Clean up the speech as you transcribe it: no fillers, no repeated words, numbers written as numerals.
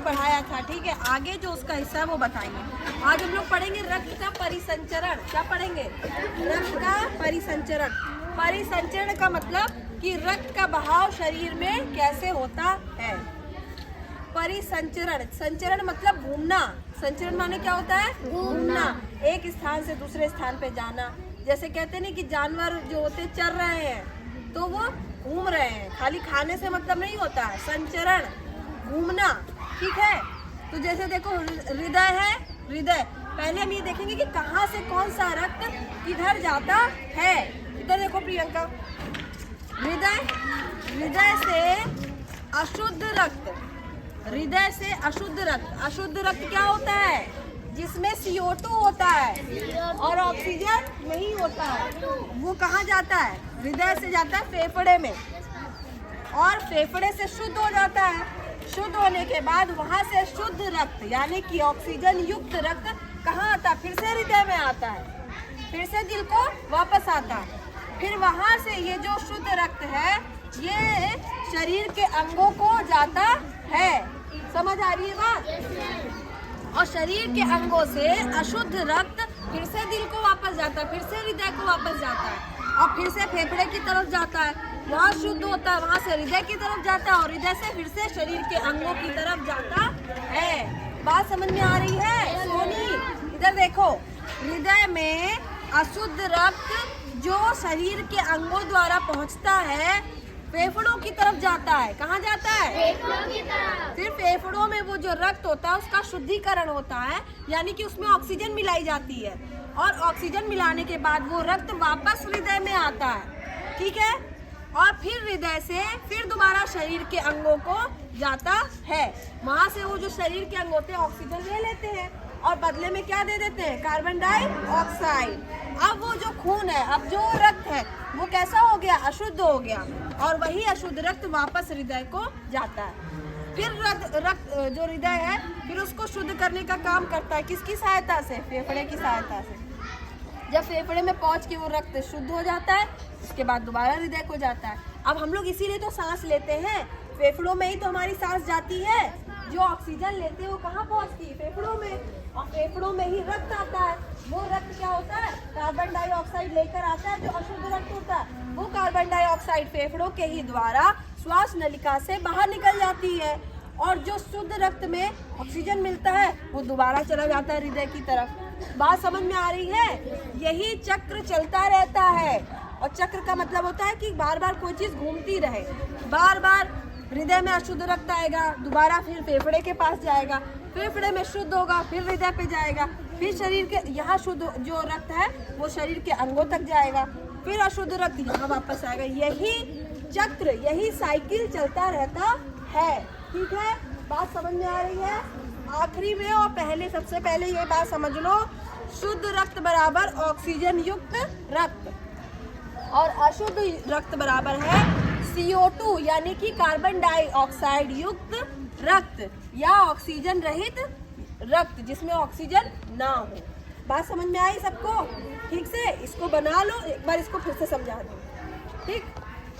पढ़ाया था, ठीक है। आगे जो उसका हिस्सा है वो बताएंगे। आज हम लोग पढ़ेंगे रक्त का परिसंचरण। क्या पढ़ेंगे? रक्त का परिसंचरण। परिसंचरण का मतलब कि रक्त का बहाव शरीर में कैसे होता है। परिसंचरण, संचरण मतलब घूमना। संचरण माने क्या होता है? घूमना, एक स्थान से दूसरे स्थान पे जाना। जैसे कहते नहीं कि जानवर जो होते चर रहे हैं तो वो घूम रहे हैं, खाली खाने से मतलब नहीं होता है। संचरण घूमना, ठीक है। तो जैसे देखो हृदय है, हृदय पहले हम ये देखेंगे कि कहाँ से कौन सा रक्त किधर जाता है। इधर देखो प्रियंका, हृदय, हृदय से अशुद्ध रक्त, हृदय से अशुद्ध रक्त। अशुद्ध रक्त क्या होता है? जिसमें CO2 होता है और ऑक्सीजन नहीं होता है। वो कहाँ जाता है? हृदय से जाता है फेफड़े में, और फेफड़े से शुद्ध हो जाता है। शुद्ध होने के बाद वहाँ से शुद्ध रक्त यानी कि ऑक्सीजन युक्त रक्त कहाँ आता है? फिर से हृदय में आता है, फिर से दिल को वापस आता है। फिर वहाँ से ये जो शुद्ध रक्त है ये शरीर के अंगों को जाता है। समझ आ रही है बात? और शरीर के अंगों से अशुद्ध रक्त फिर से दिल को वापस जाता है, फिर से हृदय को वापस जाता है, और फिर से फेफड़े की तरफ जाता है, वहाँ शुद्ध होता है, वहाँ से हृदय की तरफ जाता है, और हृदय से फिर से शरीर के अंगों की तरफ जाता है। बात समझ में आ रही है सोनी? इधर देखो, हृदय में अशुद्ध रक्त जो शरीर के अंगों द्वारा पहुँचता है फेफड़ों की तरफ जाता है। कहाँ जाता है? फेफड़ों की तरफ। फिर फेफड़ों में वो जो रक्त होता है उसका शुद्धिकरण होता है, यानी कि उसमें ऑक्सीजन मिलाई जाती है, और ऑक्सीजन मिलाने के बाद वो रक्त वापस हृदय में आता है, ठीक है। और फिर हृदय से फिर दोबारा शरीर के अंगों को जाता है। वहाँ से वो जो शरीर के अंग होते हैं ऑक्सीजन ले लेते हैं और बदले में क्या दे देते हैं? Carbon dioxide. अब वो जो खून है, अब जो रक्त है वो कैसा हो गया? अशुद्ध हो गया, और वही अशुद्ध रक्त वापस हृदय को जाता है। फिर रक्त जो हृदय है फिर उसको शुद्ध करने का काम करता है। किसकी सहायता से? फेफड़े की सहायता से। जब फेफड़े में पहुंच के वो रक्त शुद्ध हो जाता है उसके बाद दोबारा हृदय को जाता है। अब हम लोग इसीलिए तो सांस लेते हैं, फेफड़ों में ही तो हमारी सांस जाती है। जो ऑक्सीजन लेते हैं वो कहाँ पहुँचती है? फेफड़ों में, और फेफड़ों में ही रक्त आता है। वो रक्त क्या होता है? कार्बन डाइऑक्साइड लेकर आता है। जो अशुद्ध रक्त होता है वो कार्बन डाइऑक्साइड फेफड़ों के ही द्वारा श्वास नलिका से बाहर निकल जाती है, और जो शुद्ध रक्त में ऑक्सीजन मिलता है वो दोबारा चला जाता है हृदय की तरफ। बात समझ में आ रही है? यही चक्र चलता रहता है, और चक्र का मतलब होता है कि बार बार कोई चीज़ घूमती रहे। बार बार हृदय में अशुद्ध रक्त आएगा, दोबारा फिर फेफड़े के पास जाएगा, फेफड़े में शुद्ध होगा, फिर हृदय पे जाएगा, फिर शरीर के यहाँ शुद्ध जो रक्त है वो शरीर के अंगों तक जाएगा, फिर अशुद्ध रक्त यहाँ वापस आएगा। यही चक्र, यही साइकिल चलता रहता है, ठीक है। बात समझ में आ रही है? आखिरी में और पहले, सबसे पहले ये बात समझ लो, शुद्ध रक्त बराबर ऑक्सीजन युक्त रक्त, और अशुद्ध रक्त बराबर है CO2 यानी कि कार्बन डाइऑक्साइड युक्त रक्त, या ऑक्सीजन रहित रक्त जिसमें ऑक्सीजन ना हो। बात समझ में आई सबको? ठीक से इसको बना लो, एक बार इसको फिर से समझा दो, ठीक।